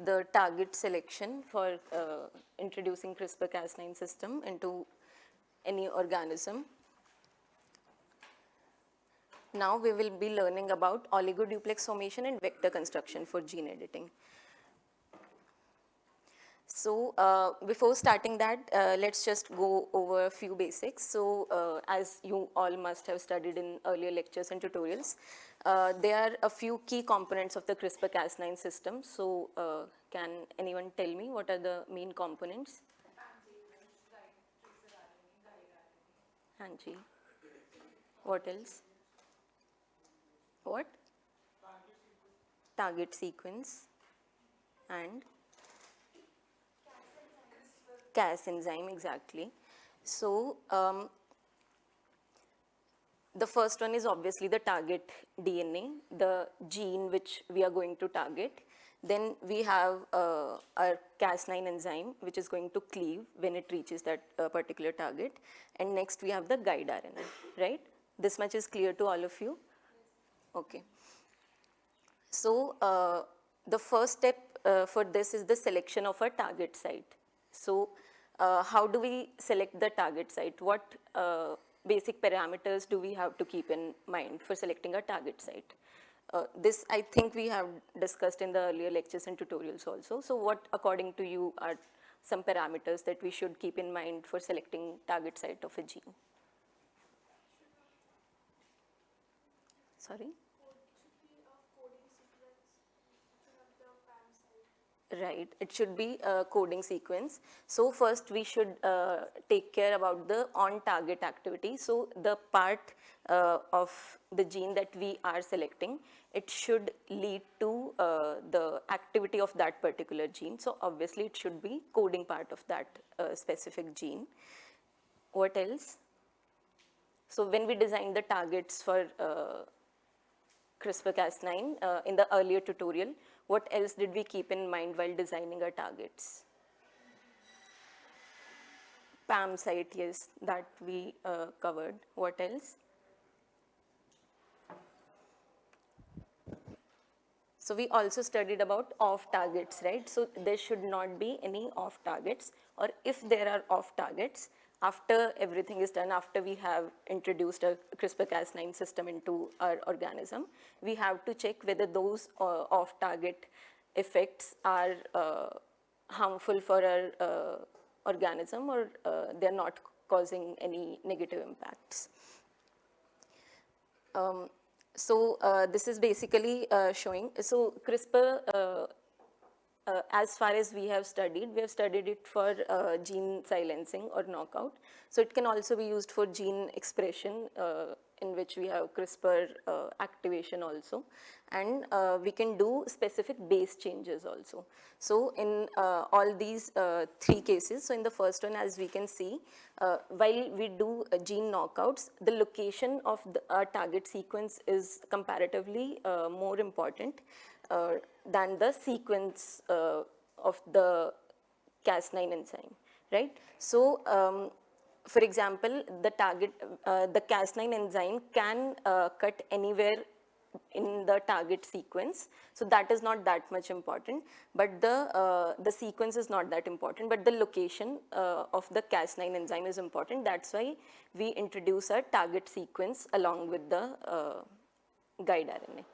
the target selection for introducing CRISPR-Cas9 system into any organism. Now we will be learning about oligoduplex formation and vector construction for gene editing. So before starting that, let's just go over a few basics. So as you all must have studied in earlier lectures and tutorials, there are a few key components of the CRISPR-Cas9 system. So can anyone tell me what are the main components? Hanji. What else? What? Target sequence and Cas enzyme, exactly. So the first one is obviously the target DNA, the gene which we are going to target. Then we have our Cas9 enzyme, which is going to cleave when it reaches that particular target. And next we have the guide RNA, right? This much is clear to all of you? Okay. So the first step for this is the selection of a target site. So how do we select the target site? What basic parameters do we have to keep in mind for selecting a target site? This I think we have discussed in the earlier lectures and tutorials also. So what according to you are some parameters that we should keep in mind for selecting target site of a gene? Sorry? Right, it should be a coding sequence. So first we should take care about the on-target activity. So the part of the gene that we are selecting, it should lead to the activity of that particular gene. So obviously it should be coding part of that specific gene. What else? So when we design the targets for CRISPR-Cas9 in the earlier tutorial, what else did we keep in mind while designing our targets? PAM site, yes, that we covered. What else? So we also studied about off targets, right? So there should not be any off targets, or if there are off targets, after everything is done, after we have introduced a CRISPR-Cas9 system into our organism, we have to check whether those off-target effects are harmful for our organism or they're not causing any negative impacts. This is basically showing, so CRISPR as far as we have studied it for gene silencing or knockout. So it can also be used for gene expression in which we have CRISPR activation also. And we can do specific base changes also. So in all these three cases, so in the first one, as we can see, while we do gene knockouts, the location of our target sequence is comparatively more important than the sequence of the Cas9 enzyme, right? So, for example, the Cas9 enzyme can cut anywhere in the target sequence, so that is not that much important, but the sequence is not that important, but the location of the Cas9 enzyme is important. That's why we introduce a target sequence along with the guide RNA,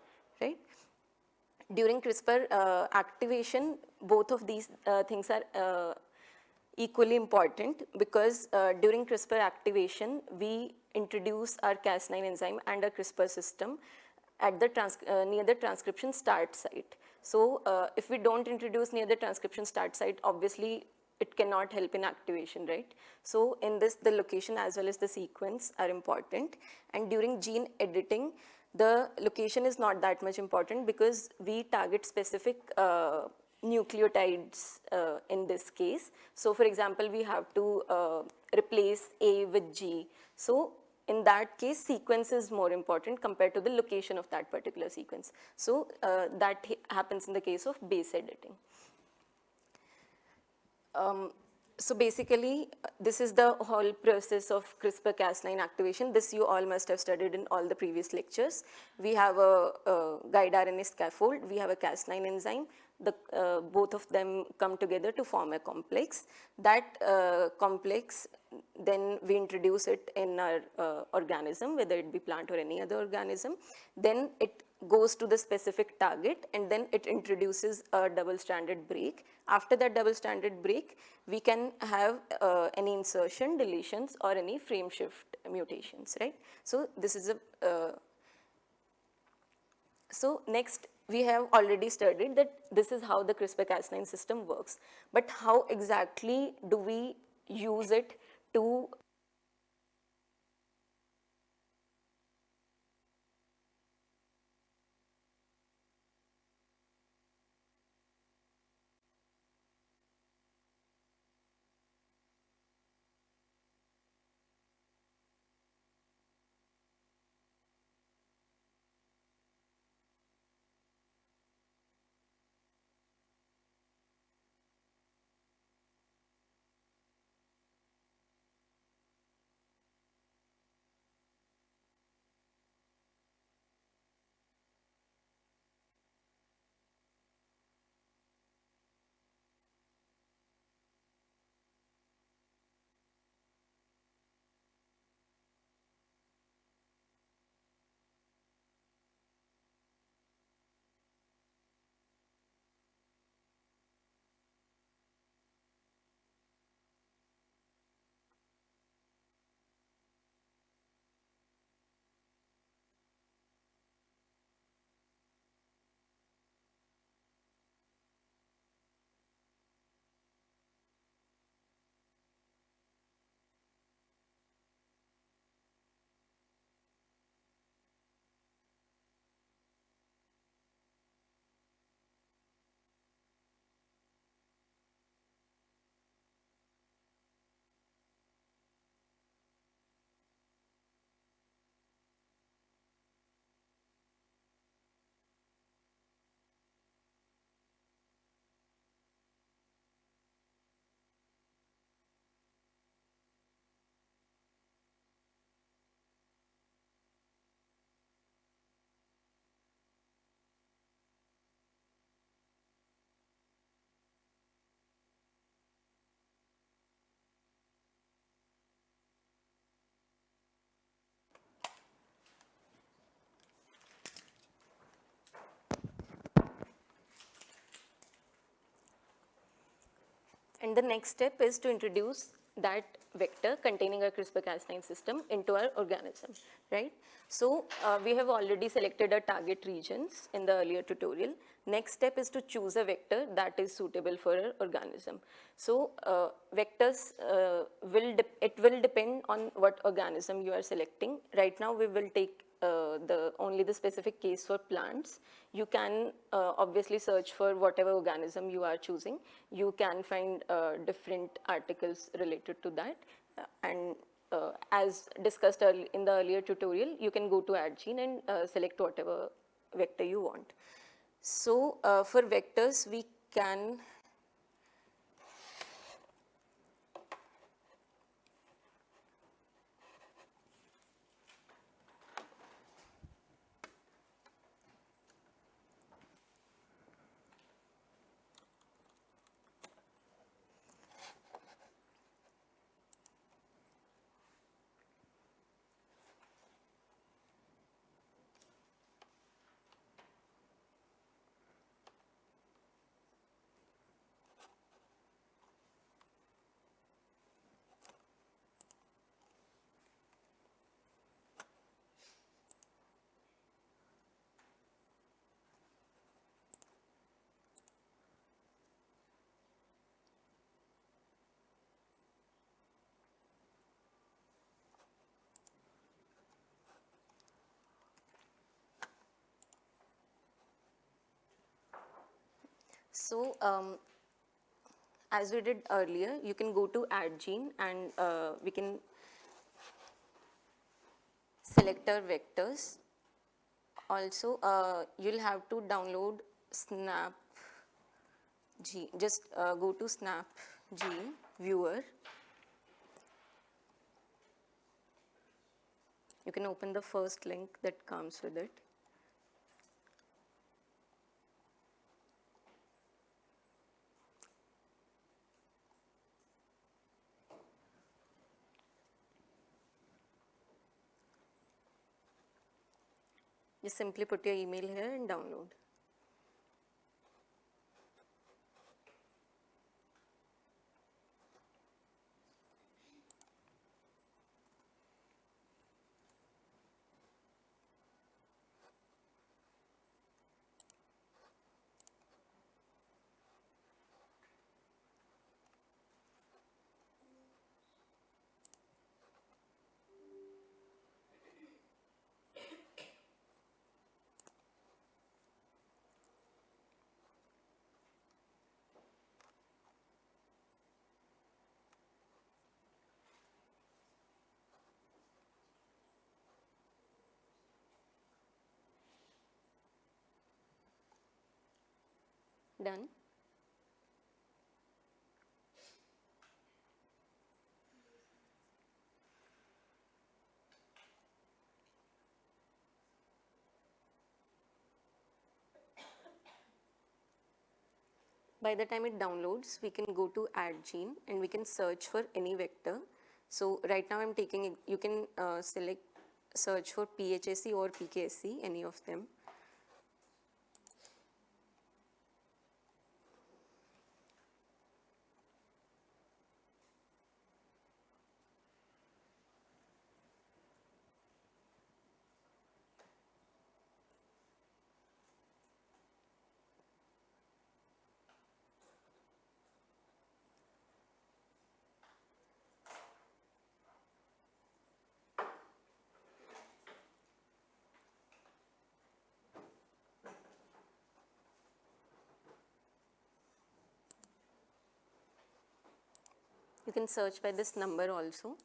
right? During CRISPR activation, both of these things are equally important, because during CRISPR activation, we introduce our Cas9 enzyme and our CRISPR system at the near the transcription start site. So if we don't introduce near the transcription start site, obviously it cannot help in activation, right? So in this, the location as well as the sequence are important. And during gene editing, the location is not that much important, because we target specific nucleotides in this case. So for example, we have to replace A with G. So in that case, sequence is more important compared to the location of that particular sequence. So that happens in the case of base editing. So basically, this is the whole process of CRISPR-Cas9 activation. This you all must have studied in all the previous lectures. We have a guide RNA scaffold, we have a Cas9 enzyme, both of them come together to form a complex. That complex, then we introduce it in our organism, whether it be plant or any other organism. Then it goes to the specific target, and then it introduces a double-stranded break. After that double-stranded break, we can have any insertion, deletions, or any frame shift mutations, right? So this is a so next, we have already studied that this is how the CRISPR-Cas9 system works. But how exactly do we use it to And the next step is to introduce that vector containing a CRISPR-Cas9 system into our organism, right? So we have already selected our target regions in the earlier tutorial. Next step is to choose a vector that is suitable for our organism. So vectors it will depend on what organism you are selecting. Right now we will take only the specific case for plants. You can obviously search for whatever organism you are choosing. You can find different articles related to that. And as discussed in the earlier tutorial, you can go to AdGene and select whatever vector you want. So for vectors, we can So as we did earlier, you can go to AdGene and we can select our vectors. Also, you'll have to download Snap Gene. Just go to Snap Gene Viewer. You can open the first link that comes with it. Just simply put your email here and download. Done. By the time it downloads, we can go to add gene and we can search for any vector. So right now I'm taking, you can select search for PHSC or PKSC, any of them. You can search by this number also.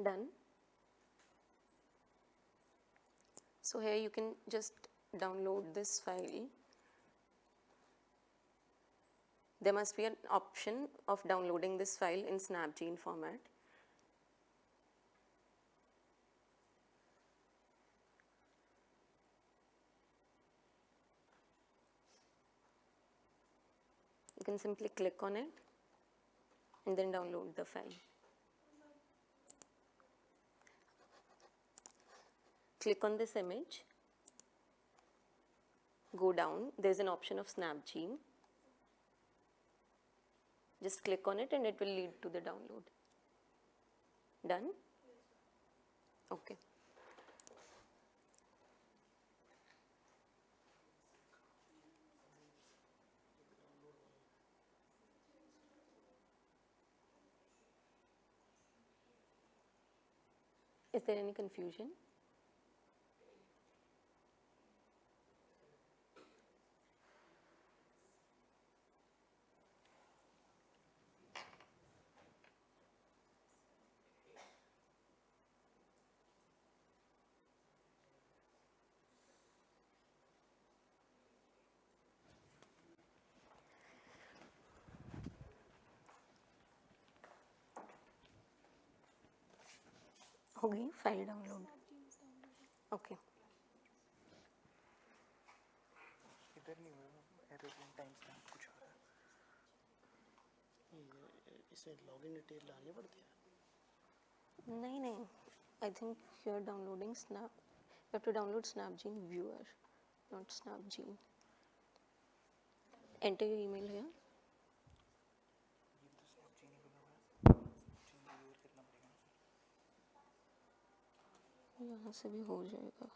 Done. So here you can just download this file. There must be an option of downloading this file in SnapGene format. You can simply click on it and then download the file. Click on this image, go down, there's an option of SnapGene. Just click on it and it will lead to the download. Done? Okay. Is there any confusion? हो गई file download. Okay. इधर नहीं हुआ aeroplane time stamp कुछ आ रहा है. इसमें login detail डालनी पड़ती है? नहीं नहीं, I think you are downloading Snap. You have to download SnapGene viewer, not SnapGene. Enter your email here. ये तो स्नैपचीन ही बना हुआ है. स्नैपचीन व्यूअर करना पड़ेगा ना फिर. यहाँ से भी हो जाएगा.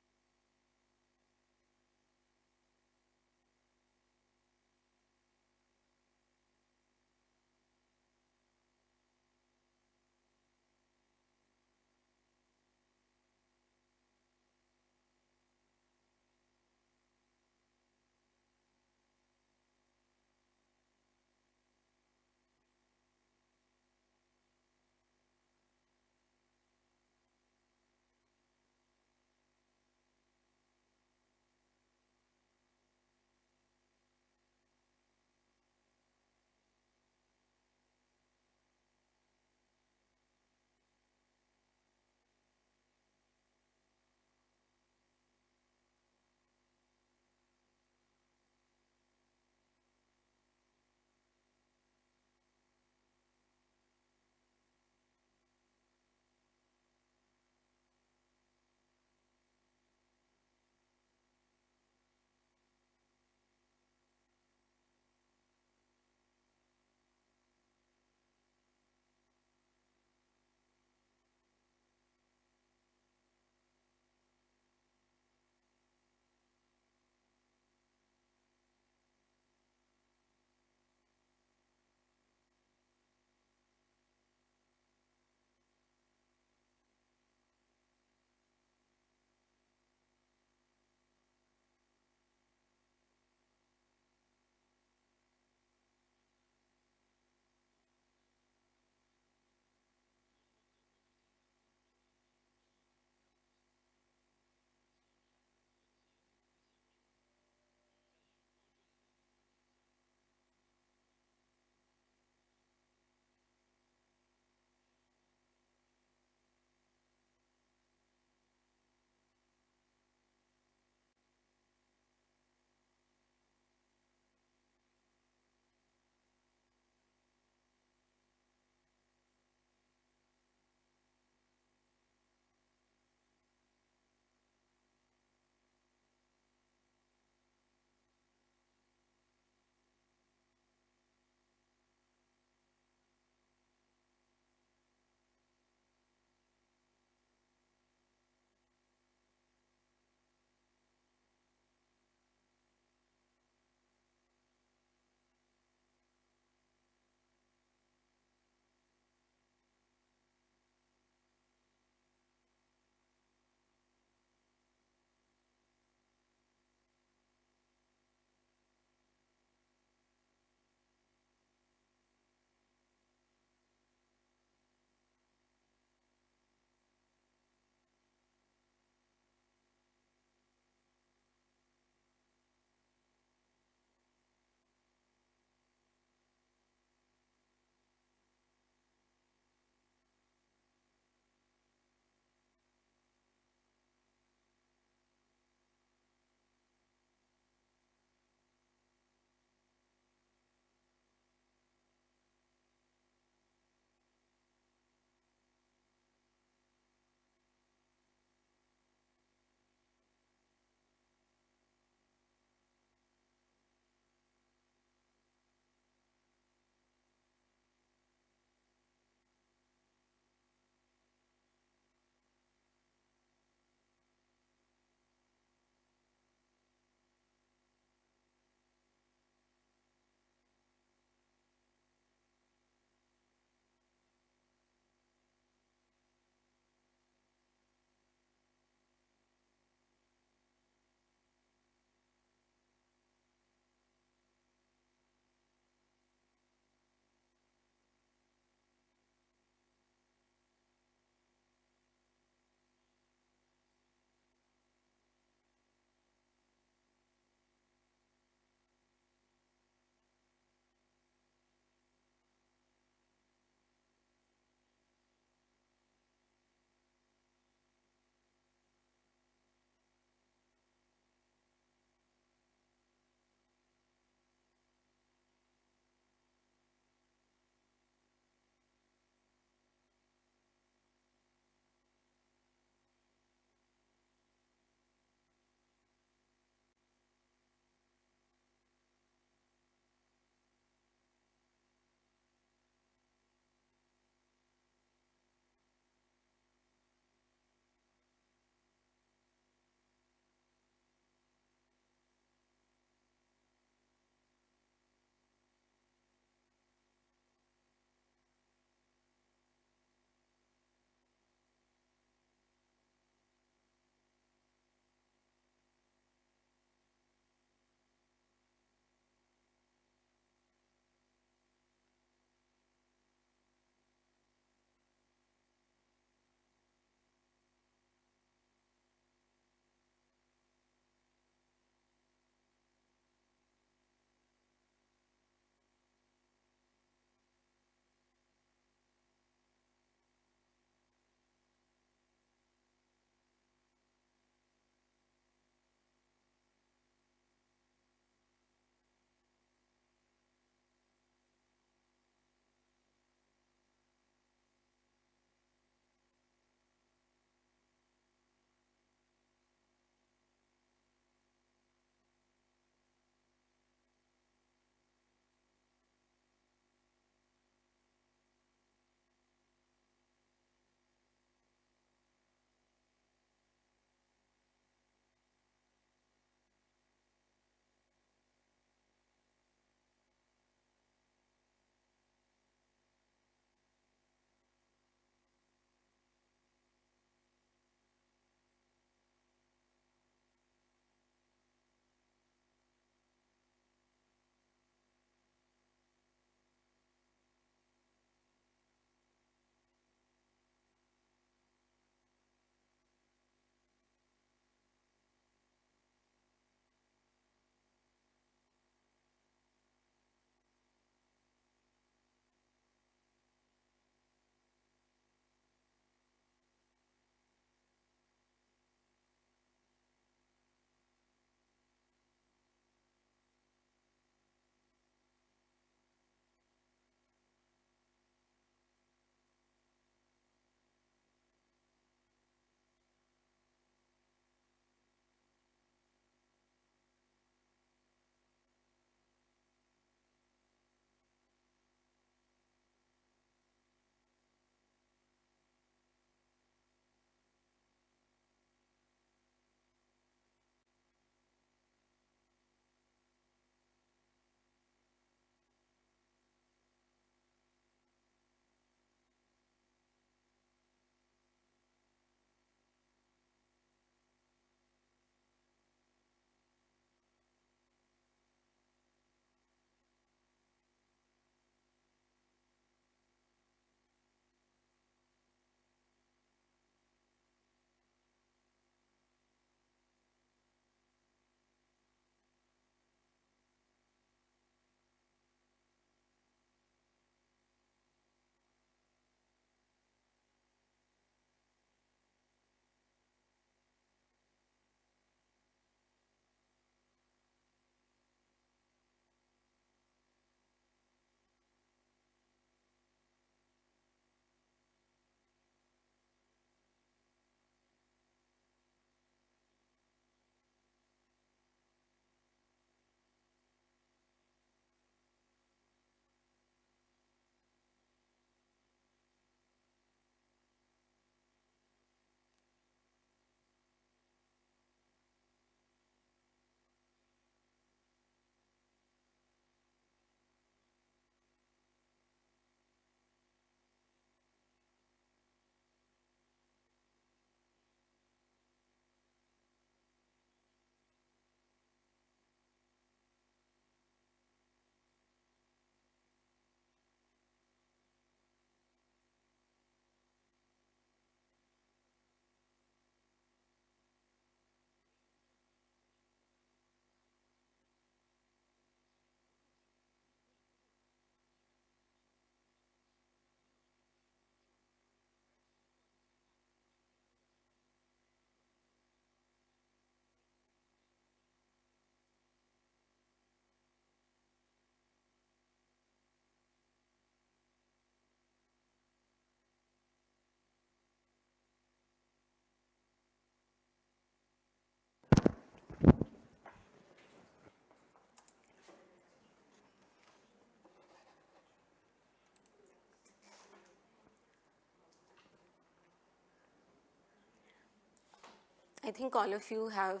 I think all of you have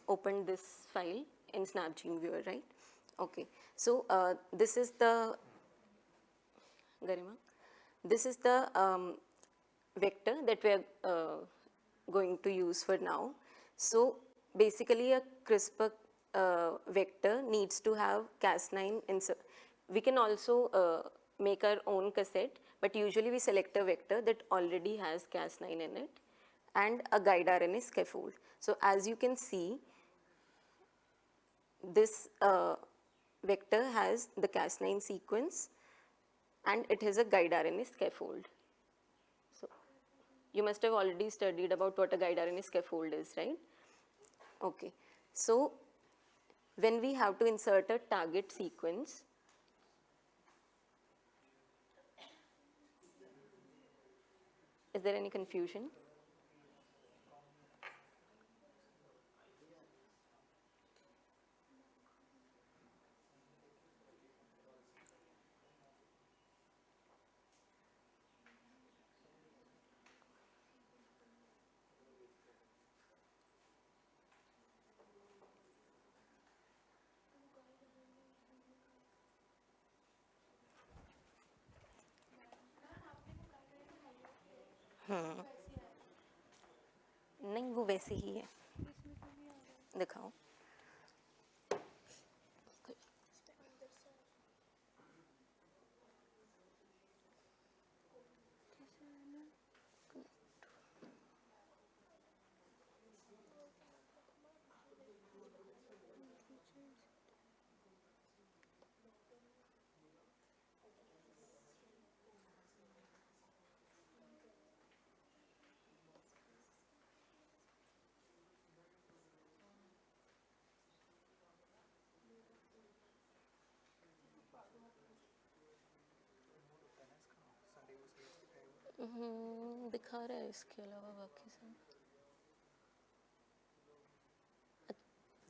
opened this file in SnapGene Viewer, right? Okay. So this is the Garima. This is the vector that we are going to use for now. So basically, a CRISPR vector needs to have Cas9 insert. We can also make our own cassette, but usually we select a vector that already has Cas9 in it and a guide RNA scaffold. So as you can see, this vector has the Cas9 sequence and it has a guide RNA scaffold. So you must have already studied about what a guide RNA scaffold is, right? Okay. So when we have to insert a target sequence, is there any confusion? नहीं वो वैसे ही है दिखाओ दिखा रहा है इसके अलावा बाकी सब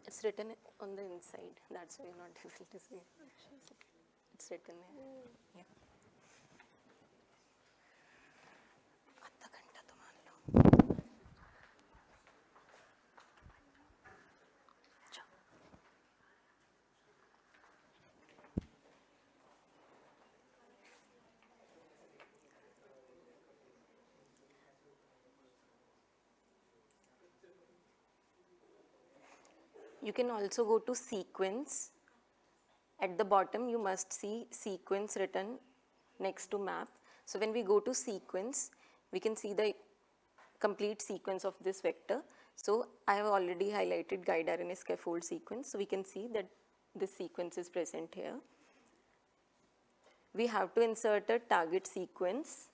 it's written on the inside, that's why you're not able to see. It's written there. Yeah. आधा घंटा तो मान लो. You can also go to sequence. At the bottom, you must see sequence written next to map. So when we go to sequence, we can see the complete sequence of this vector. So I have already highlighted guide RNA scaffold sequence. So we can see that this sequence is present here. We have to insert a target sequence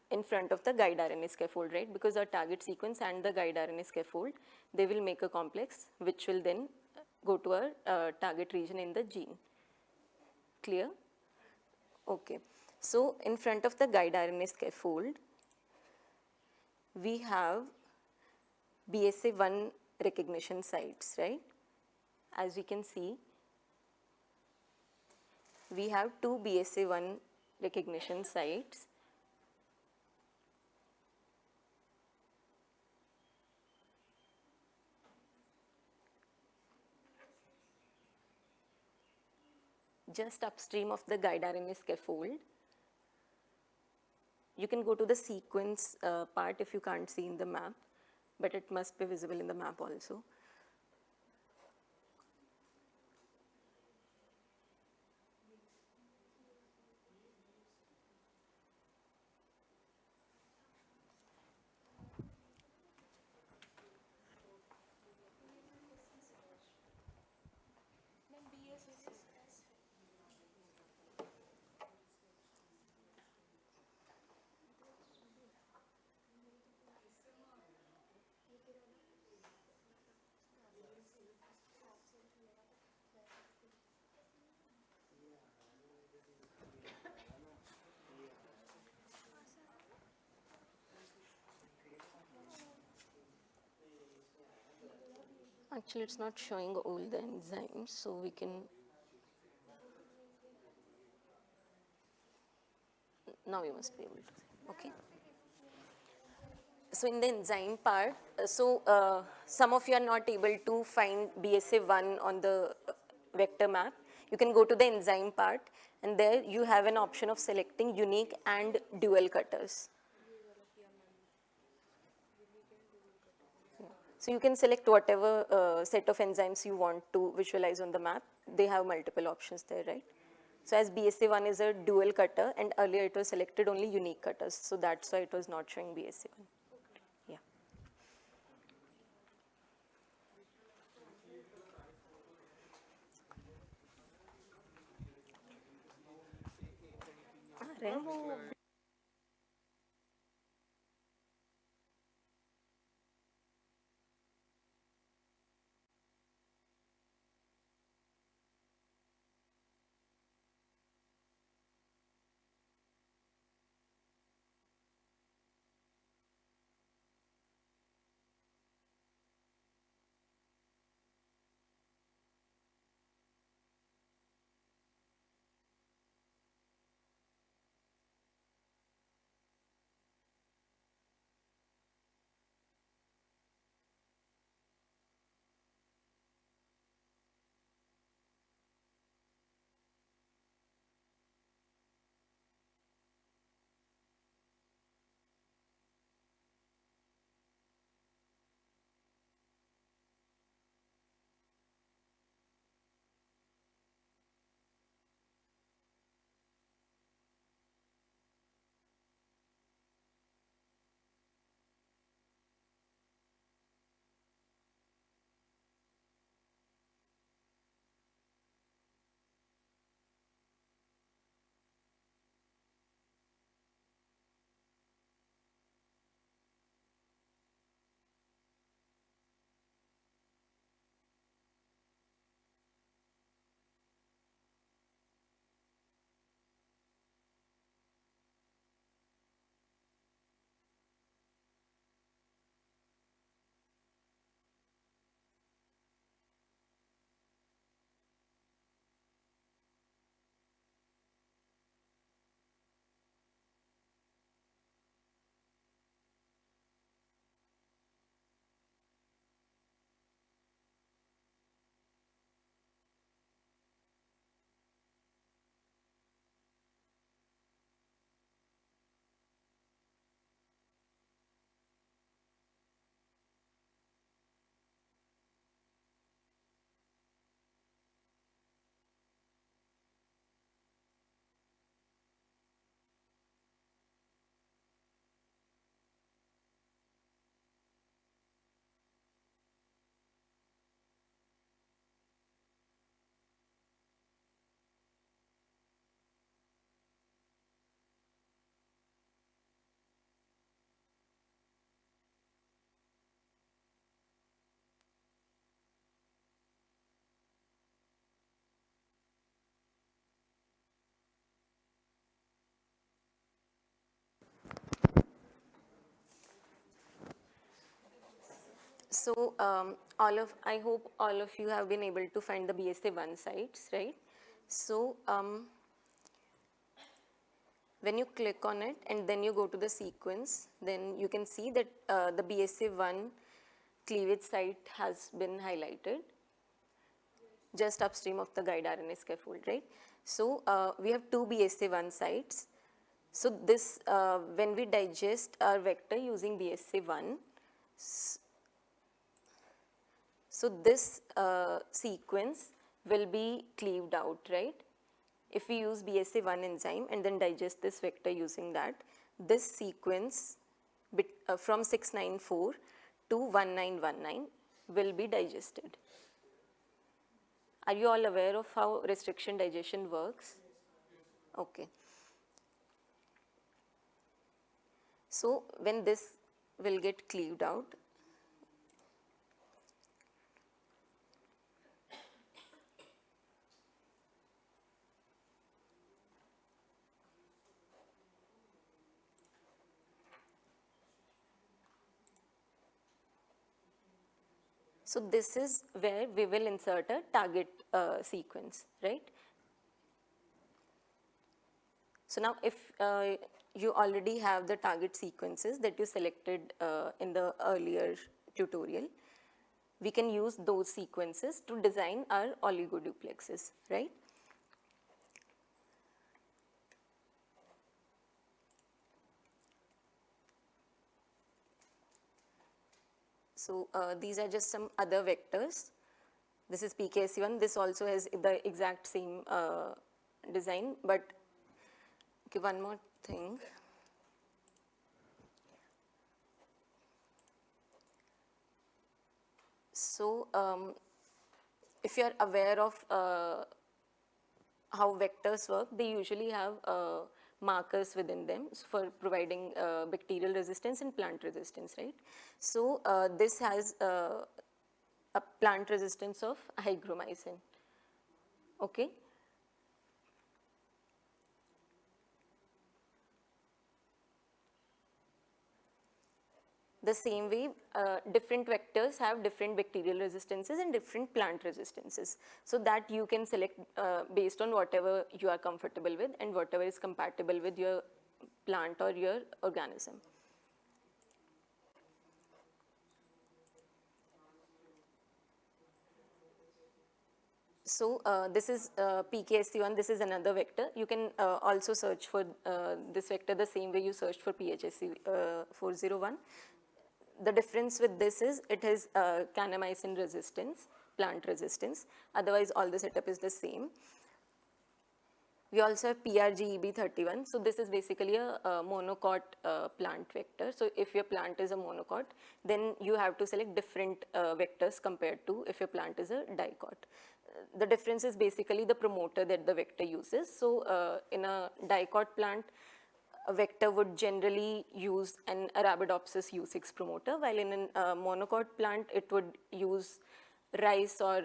in front of the guide RNA scaffold, right? Because our target sequence and the guide RNA scaffold, they will make a complex which will then go to our target region in the gene. Clear? Okay. So in front of the guide RNA scaffold, we have BSA1 recognition sites, right? As we can see, we have two BSA1 recognition sites. Just upstream of the guide RNA scaffold. You can go to the sequence part if you can't see in the map, but it must be visible in the map also. Actually, it's not showing all the enzymes, so we can, now you must be able to see, okay? So in the enzyme part, some of you are not able to find BSA1 on the vector map. You can go to the enzyme part, and there you have an option of selecting unique and dual cutters. So you can select whatever set of enzymes you want to visualize on the map. They have multiple options there, right? So as BSA1 is a dual cutter, and earlier it was selected only unique cutters, so that's why it was not showing BSA1. Yeah. Right. So I hope all of you have been able to find the BSA1 sites, right? So when you click on it and then you go to the sequence, then you can see that the BSA1 cleavage site has been highlighted just upstream of the guide RNA scaffold, right? So we have two BSA1 sites. So this, when we digest our vector using BSA1, so this sequence will be cleaved out, right? If we use BSA1 enzyme and then digest this vector using that, this sequence from 694 to 1919 will be digested. Are you all aware of how restriction digestion works? Okay. So when this will get cleaved out, so this is where we will insert a target sequence, right? So now if you already have the target sequences that you selected in the earlier tutorial. We can use those sequences to design our oligoduplexes, right? So these are just some other vectors. This is PKC1. This also has the exact same design, but okay, one more thing. So if you're aware of how vectors work, they usually have markers within them for providing bacterial resistance and plant resistance, right? So this has a plant resistance of hygromycin, okay? The same way, different vectors have different bacterial resistances and different plant resistances. So that you can select based on whatever you are comfortable with and whatever is compatible with your plant or your organism. So this is PKSC1, this is another vector. You can also search for this vector the same way you searched for PHSC 401. The difference with this is it has kanamycin resistance, plant resistance. Otherwise, all the setup is the same. We also have PRGEB31. So this is basically a monocot plant vector. So if your plant is a monocot, then you have to select different vectors compared to if your plant is a dicot. The difference is basically the promoter that the vector uses. So in a dicot plant, a vector would generally use an Arabidopsis U6 promoter, while in a monocot plant, it would use rice or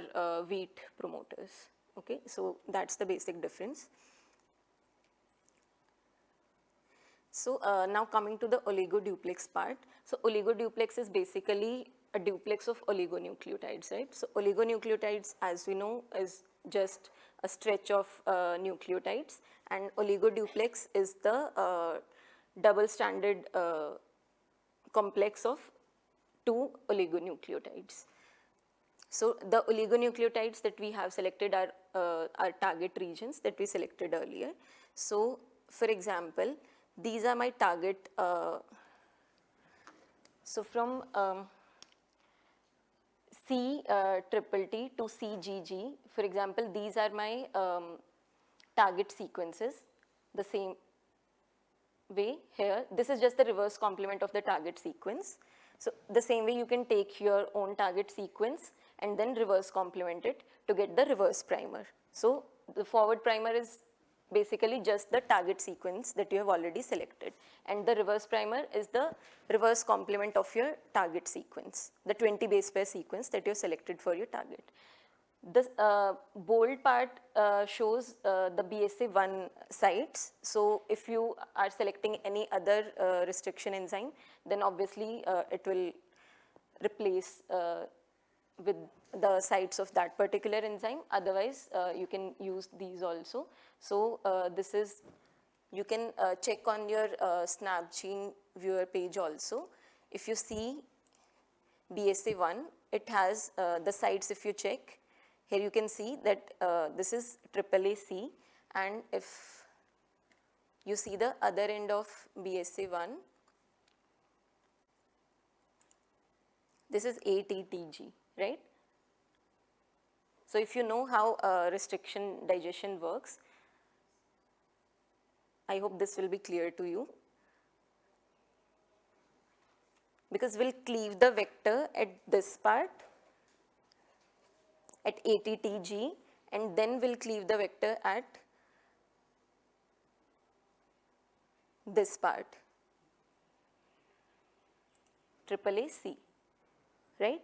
wheat promoters. Okay, so that's the basic difference. So now coming to the oligoduplex part. So oligoduplex is basically a duplex of oligonucleotides, right? So oligonucleotides, as we know, is just a stretch of nucleotides, and oligoduplex is the double-stranded complex of two oligonucleotides. So the oligonucleotides that we have selected are our target regions that we selected earlier. So for example, these are my target. So from C triple T to CGG, for example, these are my target sequences. The same way here, this is just the reverse complement of the target sequence. So the same way you can take your own target sequence and then reverse complement it to get the reverse primer. So the forward primer is basically just the target sequence that you have already selected, and the reverse primer is the reverse complement of your target sequence, the 20 base pair sequence that you have selected for your target. This bold part shows the BSA1 sites. So if you are selecting any other restriction enzyme, then obviously it will replace with the sites of that particular enzyme. Otherwise, you can use these also. So this is, you can check on your SnapGene viewer page also. If you see BSA1, it has the sites. If you check, here you can see that this is AAAC, and if you see the other end of BSA1, this is ATTG, right? So if you know how restriction digestion works, I hope this will be clear to you. Because we'll cleave the vector at this part, at ATTG, and then we'll cleave the vector at this part, AAAC, right?